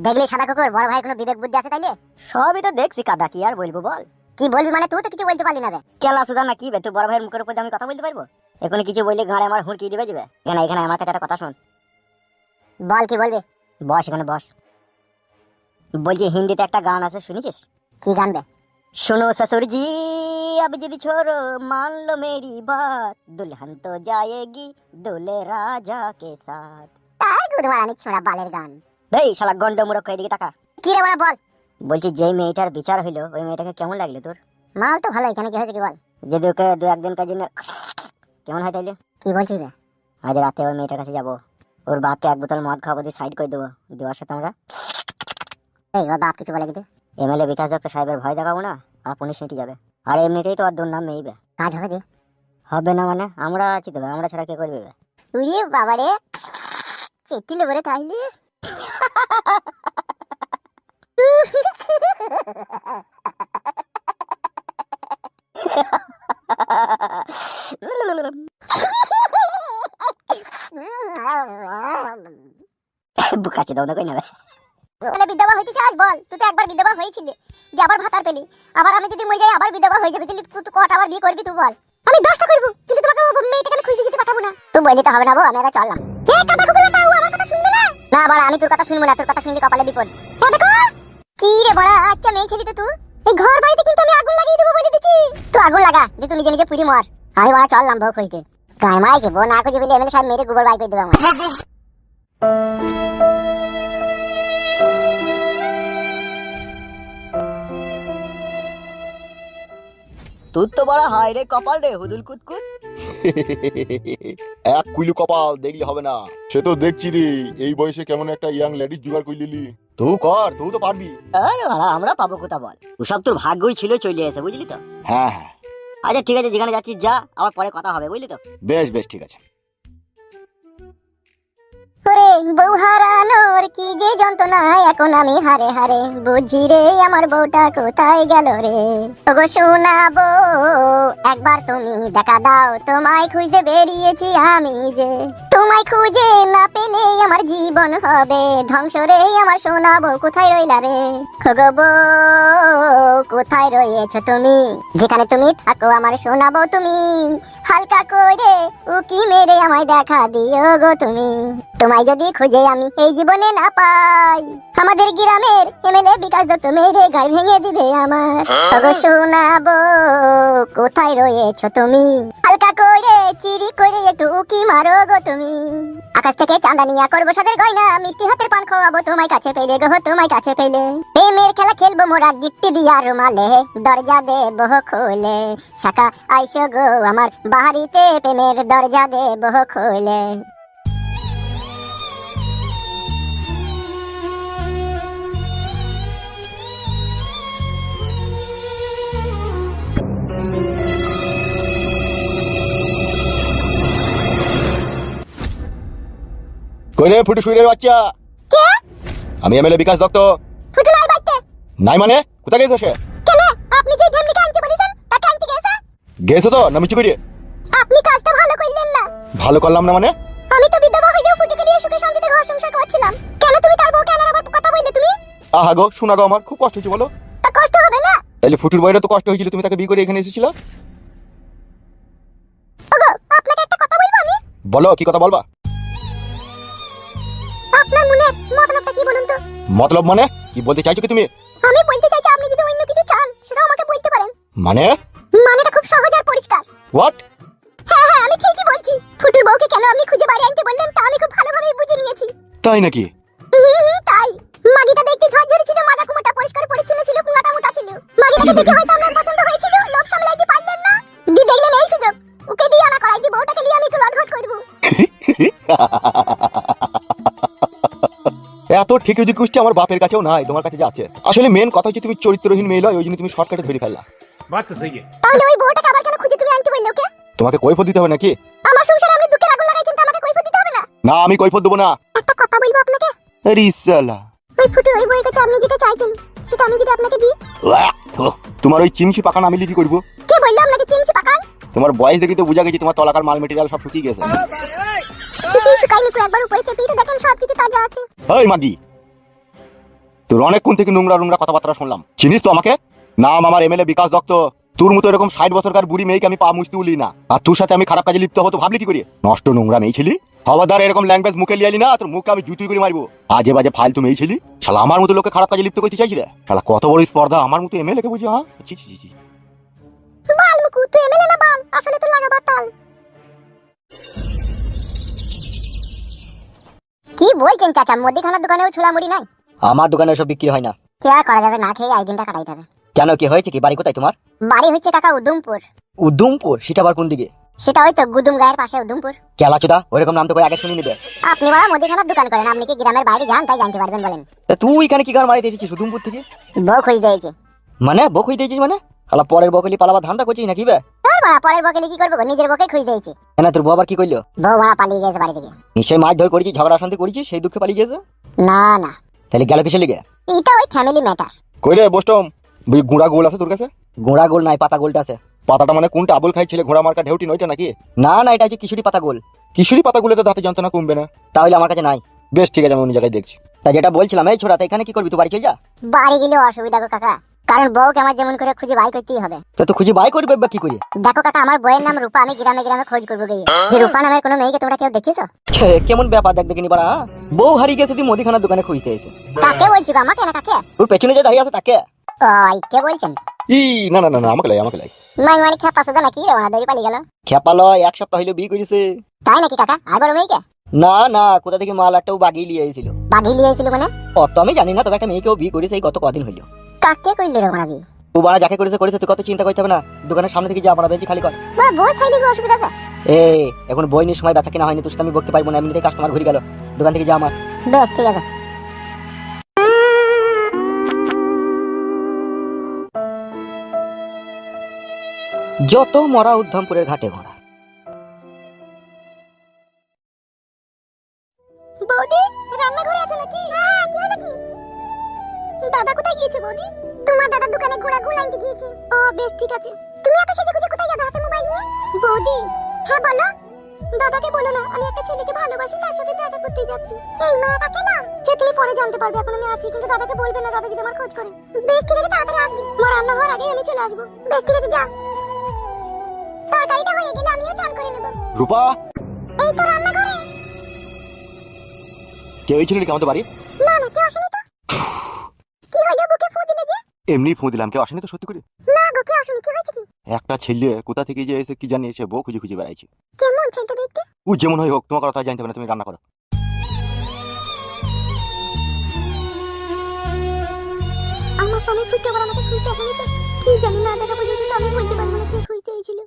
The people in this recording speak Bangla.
দেখলি সাদা কুকুর, বড় ভাই কোনো বিবেক বুদ্ধি আছে তাইলে? সবই তো দেখছি কাদা, কি আর বলবো বল। কি বলবি মানে? তুই তো কিছু বলতে পারলি না বে। কেলা সুদা না কি বে, তুই বড় ভাইয়ের মুখের উপর দিয়ে আমি কথা বলতে পারবো? এখন কিছু বললে গাড়ে আমার হুড়কি দিবে যাবে। এখানে এখানে আমার কাছে একটা কথা শুন। বল কি বলবি? বস এখানে বস। বলছি হিন্দিতে একটা গান আছে, শুনেছিস? কি গান বে? सुनो ससुर जी अब जिद छोड़ो मान लो मेरी बात, दुल्हन तो जाएगी दूल्हे राजा के साथ। তাই গুদমারানি ছোড়া বালের গান। এই শালা গন্ড মুরখ, এদিকে তাকা। কি রে বড় বল? বলছি যেই মেয়েটার বিচার হইলো ওই মেয়েটাকে কেমন লাগলো তোর? মাল তো ভালো, এখানে কি হয়েছে কি বল? যদি ওকে দু একদিন কাজ কেমন হয় তাইলে? কি বলছিস বে? আজ রাতে ওই মেয়েটার কাছে যাবো, ওর বাপকে এক বোতল মদ খাওয়াবো দিয়ে সাইড করে দেবো, দেওয়ার সাথে আমরা এই ওর বাপ কিছু বলে কি? এমএলএ বিকাশ দত্ত সাহেবের ভয় দেখাবো না, আপনি সেটি যাবে। আর এমনিতেই তো আর দুর্নাম মেয়েবে। কাজ হবে দি? হবে না মানে? আমরা আছি তো, আমরা ছাড়া কে করবে? উড়িয়ে বাবা রে, চেটি লেবো রে তাইলে। বুকাচি দাও না কই না। বলে বিধবা হইতে চাস? বল, তুই তো একবার বিধবা হয়েছিলি, দিয়ে আবার ভাতার পেলি। আবার আমি যদি মরে যাই আবার বিধবা হয়ে যাবে, তুই কত আবার বিয়ে করবি? তুই বল। আমি 10টা করব, কিন্তু তোমাকে মেয়েটাকে আমি খুঁজে যেতে পাঠাবো না। তুই বললি তো হবে না, আমি একা চললাম। এ কাটা কুকুর বেটা, ও আমার কথা শুনবে না? না বড়, আমি তোর কথা শুনবো না, তোর কথা শুনলে কপালে বিপদ। এ দেখো কি রে বড়, আচ্ছা মেয়ে ছেলে তো তুই। এই ঘর বাড়িতে কিন্তু আমি আগুন লাগিয়ে দেবো বলে দিচ্ছি। তুই আগুন লাগা, যে তুই নিজে নিজে পুড়ি মর। আমি বড় চললাম বউ খুঁজতে। গায়ে মারাইছে, বউ না খুঁজে পেলে এমএলএ সাহেব মেরে গোবর বাই করে দেবো আমার। তোর তো বড় হাই রে কপাল রে, হুদুল কুতকুত। এক কুইলু কপাল দেখলে হবে না, সে তো দেখছি রে। এই বয়সে কেমন একটা ইয়াং লেডিস জোগাড় করে নিলি। তুই কর, তুই তো পারবি। আরে বাড়া, আমরা পাবো কোথা বল? ওসব তোর ভাগ্যই ছিল, চলে এসে, বুঝলি তো। হ্যাঁ হ্যাঁ, আচ্ছা ঠিক আছে, যেখানে যাচ্ছিস যা, আবার পরে কথা হবে, বুঝলি তো। বেশ বেশ ঠিক আছে। ওরে বউ হারানোর কি যে যন্ত্রণা, এখন আমি হারে হারে বুঝি রে আমার বউটা কোথায় গেল রে। ওগো শোনাবো একবার তুমি দেখা দাও, তোমায় খুঁজে বেরিয়েছি আমি যে। তোমায় খুঁজে না পেলে আমার জীবন হবে ধ্বংস রে, আমার শোনাবো কোথায় রইলা রে। ওগো বউ কোথায় রয়েছো তুমি, যেখানে তুমি থাকো আমার শোনাবো তুমি। হালকা করে উকি মেরে আমায় দেখা দিও গো তুমি। তোমায় যদি খুঁজে আমি এই জীবনে না পাই, আমাদের গ্রামের এমএলএ বিকাশ দত্ত মেরে গায়ে ভেঙে দিবে আমার। ওগো শোনাবো কোথায় রয়েছো তুমি, হালকা করে চিরি করে একটু উকি মারো গো তুমি। আকাশ থেকে চাঁদা নিয়া করবো সাদের গয়না, মিষ্টি হাতের পান খাওয়াবো তোমায় কাছে পেলে গো, তোমায় কাছে পেলে। প্রেমের খেলা খেলবো মোরা গিফট দিয়া রুমালে, দরজা দেবো খুলে। শাখা আইসো গো আমার বাড়িতে, প্রেমের দরজা দেবো খুলে। কই রে ফুটু শুয়ে রে বাচ্চা? কে? আমি এমএলএ বিকাশ দত্ত। ফুটু নাই বাইতে? নাই মানে? কোথায় গেছে সে? কেন আপনি যে ঢেমনিকে আনতে বলেছেন তাকে আনতে গেছে? গেছে তো না মিচি করে? আপনি কাজটা ভালো করলেন না। ভালো করলাম না মানে? আমি তো বিধবা হইলেও ফুটুকে নিয়ে সুখে শান্তিতে ঘর সংসার করছিলাম। কেন তুমি তার বউকে আনার আবার কথা বললে তুমি? আহা গো, শোনা গো, আমার খুব কষ্ট হচ্ছে বলো। তা কষ্ট হবে না? তাহলে ফুটুর বইটা তো কষ্ট হয়েছিল, তুমি তাকে বিয়ে করে এখানে এসেছিল। ওগো আপনাকে একটা কথা বলবো আমি। বলো, কি কথা বলবা? আপনার মনে মতলবটা কি বলুন তো? মতলব মানে কি বলতে চাইছো কি তুমি? আমি বলতে চাইছি আপনি যদি অন্য কিছু চান সেটাও আমাকে বলতে পারেন। মানে? মানেটা খুব সহজ আর পরিষ্কার। হোয়াট? হ্যাঁ হ্যাঁ আমি ঠিকই বলছি। ফুটুর বউকে কেন আপনি খুঁজে বাড়ি আনতে বললেন তা আমি খুব ভালোভাবে বুঝে নিয়েছি। তাই নাকি? তাই মাগিটা দেখতে ঝরঝরে ছিল, মাজা কুমোটা পরিষ্কার পরিচ্ছন্ন ছিল, কুঙাটা মোটা ছিল। মাগিটাকে দেখে হয়তো আপনার পছন্দ হয়েছিল, লোভ সামলাইতে পারলেন না। দি দেখলেন এই সুযোগ, ওকে দিয়ে আনা করাই দি বউটাকে নিয়ে আমি একটু লটঘট করব। এত ঠিক ওই কুষ্টি আমার বাপের কাছেও নাই, তোমার কাছে যাচ্ছে। আসলে মেন কথা হচ্ছে তুমি চরিত্রহীন মেয়ে লয়, ওই জন্য তুমি শর্টকাটে ধরে ফেললা। बात तो सही है। তাহলে ওই বউটাকে আবার কেন খুঁজে তুমি আনতে বললে ওকে? তোমাকে কৈফত দিতে হবে নাকি? আমার সংসারে আপনি দুঃখের আগুন লাগাইছেন, তা আমাকে কৈফিয়ত দিতে হবে না? না, আমি কৈফত দেবো না। একটা কথা বলবো আপনাকে। আরে সালা, ওই ফুটুর ওই বউয়ের কাছে আপনি যেটা চাইছেন সেটা আমি যদি আপনাকে দিই? তোমার ওই চিমচি পাকান আমি লিখি করবো? কে বললো আপনাকে চিমসি পাকান? তোমার বয়স দেখি তো বুঝা গেছে তোমার তলাকার মাল মেটেরিয়াল সব শুকিয়ে গেছে। কিছুই শুকায়নি, একবার উপরে চেপিয়ে তো দেখেন সব কিছু তাজা আছে। ওই মাগি, তোর অনেকক্ষণ থেকে নোংরা নোংরা কথাবার্তা শুনলাম। চিনিস তো আমাকে? নাম আমার এমএলএ বিকাশ দত্ত। তোর মতো এরকম 60 বছরকার বুড়ি মেয়েকে আমি পা মুছতে বলি না। আর তোর সাথে আমি খারাপ কাজে লিপ্ত হতো ভাবলি কি করি? নষ্ট নোংরা মেয়ে ছিলি। খবরদার এরকম ল্যাঙ্গুয়েজ মুখে লিয়ালি না, তোর মুখে আমি জুতুই করে মারবো। আজে বাজে ফালতু মেয়ে ছিলি। শালা আমার মতো লোকে খারাপ কাজে লিপ্ত করতে চাইছি রে। শালা কত বড় স্পর্ধা আমার মতো এমএলএ কে বুঝি? হ্যাঁ ছি ছি ছি ছি। বাল মুকু, তুই এমএলএ না বাল, আসলে তো লাগা বাতাল। কি বলছেন চাচা, মুদিখানার দোকানেও ছোলা মুড়ি নাই? আমার দোকানে সব বিক্রি হয় না। কি আর করা যাবে, না খেয়ে এই দিনটা কাটাইতে হবে। কেন, কি হয়েছে? কি বাড়ি কোথায় তোমার? বাড়ি হচ্ছে কাকা উদুমপুর। উদুমপুর? সেটা আবার কোন দিকে? সেটা ওই তো গুদুম গায়ের পাশে উদুমপুর। কেলাচোদা, ওইরকম নাম তো কই আগে শুনি নিবে। আপনি বড় মুদিখানার দোকান করেন, আপনি কি গ্রামের বাইরে যান তাই জানতে পারবেন বলেন? তা তুই এখানে কি কার মারিতে এসেছিস উদুমপুর থেকে? বউ খুঁজ দিয়েছে। মানে বক হইতে এসেছিস মানে? শালা পরের বকলি পালাবার ধান্দা করছিস নাকি বে? তোর বড় পরের বকেলে কি করবো, নিজের বকে খুঁজ দিয়েছে। কেন, তোর বউ আবার কি করলো? বউ বড় পালিয়ে গেছে বাড়ি থেকে। নিশ্চয়ই মাছ ধর করেছিস, ঝগড়া শান্তি করেছিস, সেই দুঃখে পালিয়ে গেছে। না না, তাহলে গেল কিসে লিগে? এটা ওই ফ্যামিলি ম্যাটার। কই রে বসটম, গুঁড়া গোল আছে তোর কাছে? গোড়া গোল নাই, পাতা গোলটা আছে। পাতাটা মানে কোনটা? আবুল খাই ছেলে ঘোড়া মার্কা ঢেউটি নইটা নাকি? না না, এটা হচ্ছে কিশোরী পাতা গোল। কিশোরী পাতাগুলো তো দাঁতে যন্ত্রণা কমবে না। তাহলে আমার কাছে নাই। বেশ ঠিক আছে, আমি অন্য জায়গায় দেখছি। তা যেটা বলছিলাম, এই ছোড়া, তা এখানে কি করবি? তুই বাড়ি চল যা। বাড়ি গেলে অসুবিধা গো কাকা, কারণ বউকে আমার যেমন করে খুঁজে বাই করতেই হবে। তা তুই খুঁজে বাই করবে বা কি করি? দেখো কাকা, আমার বইয়ের নাম রূপা, আমি গ্রামে গ্রামে খোঁজ করবো গিয়ে। যে রূপা নামের কোনো মেয়েকে তোমরা কেউ দেখেছো? কেমন ব্যাপার দেখ দেখিনি পারা। বউ হারিয়ে গেছে, তুই মুদিখানার দোকানে খুঁজতে এসে। কাকে বলছো গো, আমাকে না কাকে? তোর পেছনে যে দাঁড়িয়ে আছে তাকে। ওই কে বলছেন? ই না না না না, আমাকে লাই আমাকে লাই। মাই মানে খেপা সুদা নাকি রে, ওনা দড়ি পালিয়ে গেল। খেপালো, এক সপ্তাহ হইলো বিয়ে করেছে। তাই নাকি কাকা? আর বড় মেয়েকে? না না, কোথা থেকে মাল একটাও বাগিয়ে নিয়ে এসেছিল। বাঘি লিয়ে এসেছিল মানে? অত আমি জানি না, তবে একটা মেয়েকেও বিয়ে করেছে এই গত কদিন হইলো। কাকে কইলে রে ওনা বি? ও বাড়া যাকে করেছে করেছে, তুই কত চিন্তা করতে হবে না। দোকানের সামনে থেকে যা, আমরা বেঞ্চি খালি কর। বা বই খাইলি গো, অসুবিধা আছে? এ এখন বই নিয়ে সময় বেচা কিনা হয়নি, তোর সাথে আমি বকতে পারবো না, এমনিতেই কাস্টমার ঘুরে গেল। দোকান থেকে যা আমার। বেশ ঠিক আছে। যত মরা উদ্ধমপুরের ঘাটে ভরা। বৌদি, রান্নাঘরে আছো নাকি? হ্যাঁ, কি হলো কি? দাদা কোথায় গিয়েছে বৌদি? তোমার দাদার দোকানে ঘোড়া গুল আনতে গিয়েছে। ও বেশ ঠিক আছে। তুমি এত সেজে গুজে কোথায় যাবে হাতে মোবাইল নিয়ে? বৌদি, হ্যাঁ বলো। দাদাকে বলো না আমি একটা ছেলেকে ভালোবাসি, তার সাথে দেখা করতে যাচ্ছি। এই মা কাকে না? সে তুমি পরে জানতে পারবে, এখন আমি আসি, কিন্তু দাদাকে বলবে না, দাদা যদি আমার খোঁজ করে। বেশ ঠিক আছে, তাড়াতাড়ি আসবি। আমার রান্না হওয়ার আগেই আমি চলে আসবো। বেশ ঠিক আছে, যা। তরকারিটা হয়ে গেলে আমিও চান করে নেব। রূপা, এই তো রান্নাঘরে। কেউ এই ছিল নাকি আমাদের বাড়ি? না না, কেউ আসেনি তো। কি হলো, বুকে ফু দিলে যে? এমনি ফোন দিলাম, কেউ আসেনি তো সত্যি করে? না গো, কেউ আসেনি। কি হয়েছে কি? একটা ছেলে কোথা থেকে যে এসে কি জানি এসে বউ খুঁজে খুঁজে বেড়াইছে। কেমন ছেলেটা দেখতে? ও যেমন হয় হোক, তোমার কথা জানতে হবে না, তুমি রান্না করো। আমার স্বামী ফুটে আবার আমাকে খুঁজতে আসেনি তো? কি জানি না, দেখা পর্যন্ত আমি বলতে পারবো না কে খুঁজতে এসেছিল।